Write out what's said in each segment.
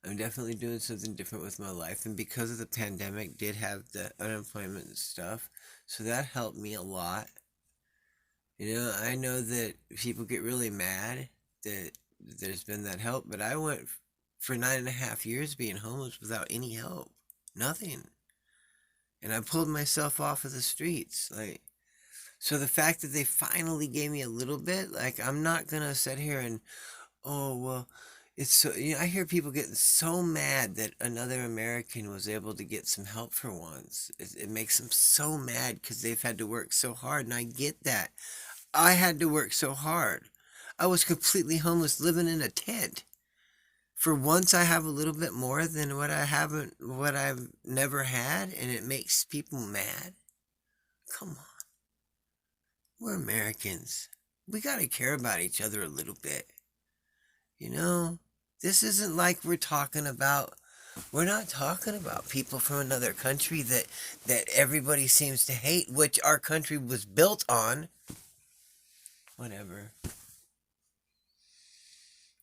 I'm definitely doing something different with my life, and because of the pandemic, did have the unemployment and stuff, so that helped me a lot. I know that people get really mad that there's been that help, but I went for 9.5 years being homeless without any help, nothing, and I pulled myself off of the streets, like. So the fact that they finally gave me a little bit, like, I'm not gonna sit here and, oh, well, it's so, I hear people getting so mad that another American was able to get some help for once. It makes them so mad because they've had to work so hard, and I get that. I had to work so hard. I was completely homeless, living in a tent. For once, I have a little bit more than what I've never had, and it makes people mad. Come on, we're Americans. We gotta care about each other a little bit. You know, this isn't like we're not talking about people from another country that everybody seems to hate, which our country was built on. Whatever.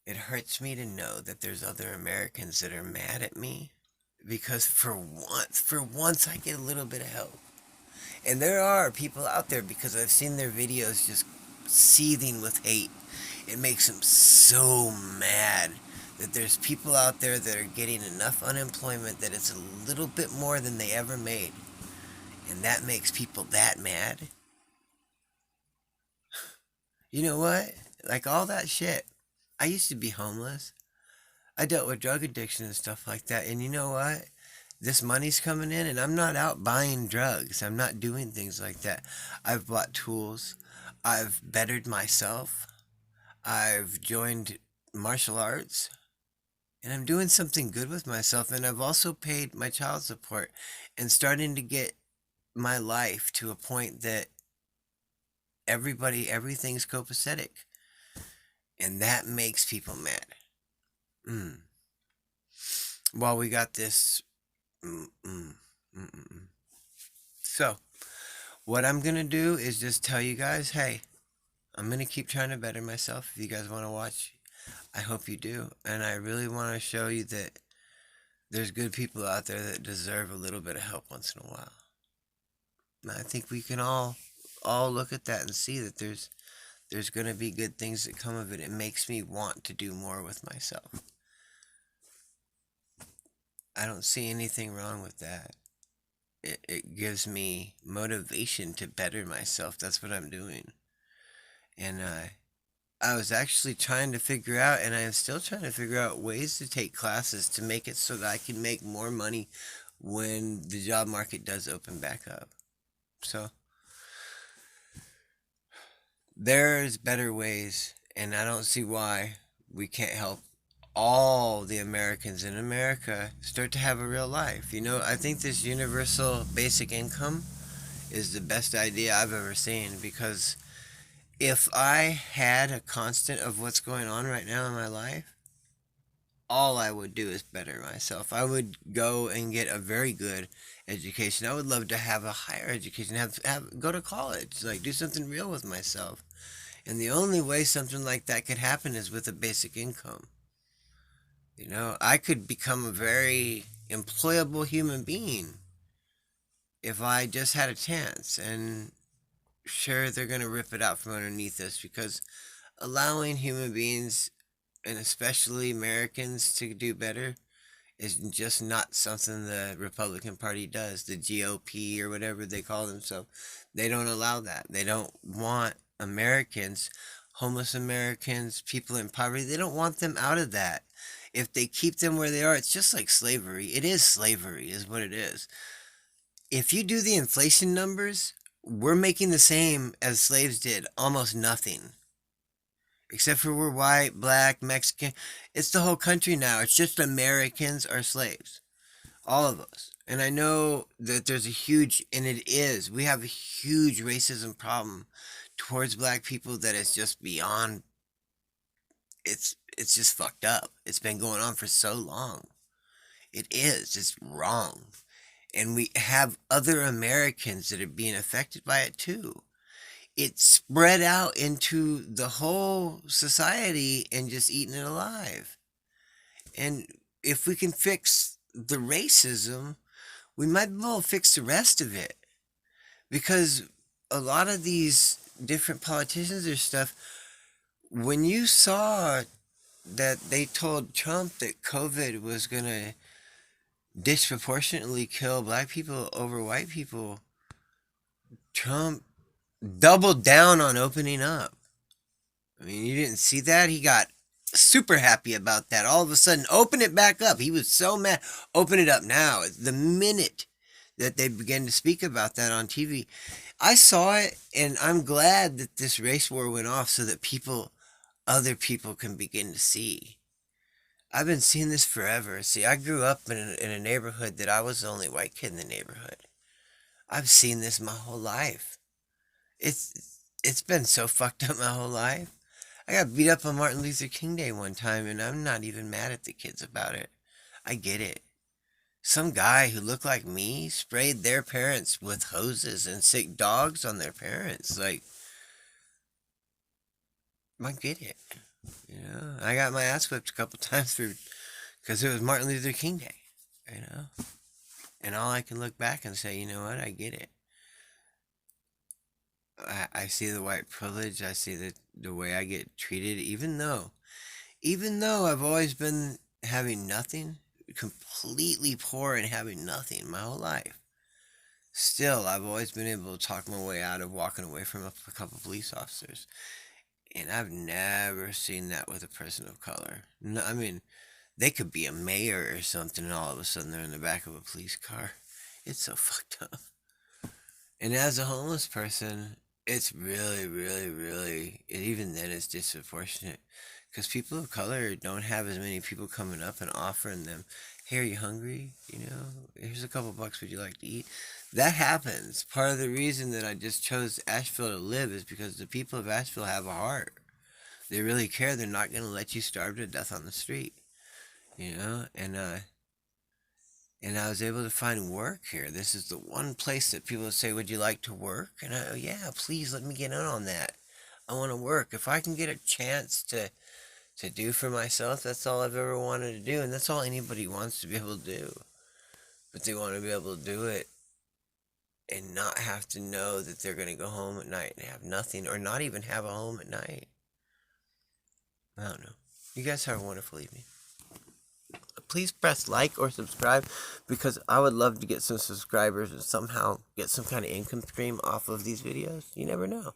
It hurts me to know that there's other Americans that are mad at me because for once I get a little bit of help. And there are people out there because I've seen their videos just seething with hate. It makes them so mad that there's people out there that are getting enough unemployment that it's a little bit more than they ever made. And that makes people that mad. You know what? Like all that shit. I used to be homeless. I dealt with drug addiction and stuff like that. And you know what? This money's coming in, and I'm not out buying drugs. I'm not doing things like that. I've bought tools. I've bettered myself. I've joined martial arts. And I'm doing something good with myself. And I've also paid my child support and starting to get my life to a point that everything's copacetic. And that makes people mad. Mm. While we got this. Mm, mm, mm, mm, mm. So, what I'm going to do is just tell you guys, hey, I'm going to keep trying to better myself. If you guys want to watch, I hope you do. And I really want to show you that there's good people out there that deserve a little bit of help once in a while. And I think we can all look at that and see that there's going to be good things that come of it. It makes me want to do more with myself. I don't see anything wrong with that. It gives me motivation to better myself. That's what I'm doing. And I was actually trying to figure out, and I am still trying to figure out ways to take classes to make it so that I can make more money when the job market does open back up. So there's better ways, and I don't see why we can't help all the Americans in America start to have a real life. I think this universal basic income is the best idea I've ever seen because if I had a constant of what's going on right now in my life, all I would do is better myself. I would go and get a very good education. I would love to have a higher education, have go to college, like do something real with myself. And the only way something like that could happen is with a basic income. I could become a very employable human being if I just had a chance. And sure, they're going to rip it out from underneath us because allowing human beings and especially Americans to do better is just not something the Republican Party does. The GOP or whatever they call themselves, they don't allow that. They don't want Americans, homeless Americans, people in poverty, they don't want them out of that. If they keep them where they are, it's just like slavery. It is slavery, is what it is. If you do the inflation numbers, we're making the same as slaves did, almost nothing. Except for we're white, black, Mexican. It's the whole country now. It's just Americans are slaves. All of us. And I know that there's and it is, we have a huge racism problem towards black people that is just beyond, it's just fucked up. It's been going on for so long. It is. It's wrong. And we have other Americans that are being affected by it too. It's spread out into the whole society and just eating it alive. And if we can fix the racism, we might be able to fix the rest of it. Because a lot of these different politicians or stuff, when you saw that they told Trump that COVID was going to disproportionately kill black people over white people, Trump doubled down on opening up. I mean, you didn't see that? He got super happy about that. All of a sudden, open it back up. He was so mad. Open it up now. The minute that they began to speak about that on TV, I saw it, and I'm glad that this race war went off so that other people can begin to see. I've been seeing this forever. See, I grew up in a neighborhood that I was the only white kid in the neighborhood. I've seen this my whole life. It's been so fucked up my whole life. I got beat up on Martin Luther King Day one time, and I'm not even mad at the kids about it. I get it. Some guy who looked like me sprayed their parents with hoses and sick dogs on their parents. Like, I get it. You know, I got my ass whipped a couple times because it was Martin Luther King Day. You know, and all I can look back and say, you know what, I get it. I see the white privilege. I see the way I get treated, even though I've always been having nothing, completely poor and having nothing my whole life. Still, I've always been able to talk my way out of walking away from a couple police officers. And I've never seen that with a person of color. No, I mean, they could be a mayor or something, and all of a sudden they're in the back of a police car. It's so fucked up. And as a homeless person, it's really, really, really, and even then it's disproportionate. Because people of color don't have as many people coming up and offering them, hey, are you hungry? You know, here's a couple bucks, would you like to eat? That happens. Part of the reason that I just chose Asheville to live is because the people of Asheville have a heart. They really care. They're not going to let you starve to death on the street. You know, and I was able to find work here. This is the one place that people say, would you like to work? And I go, yeah, please let me get in on that. I want to work. If I can get a chance to do for myself, that's all I've ever wanted to do. And that's all anybody wants to be able to do. But they want to be able to do it and not have to know that they're going to go home at night and have nothing, or not even have a home at night. I don't know. You guys have a wonderful evening. Please press like or subscribe, because I would love to get some subscribers and somehow get some kind of income stream off of these videos. You never know.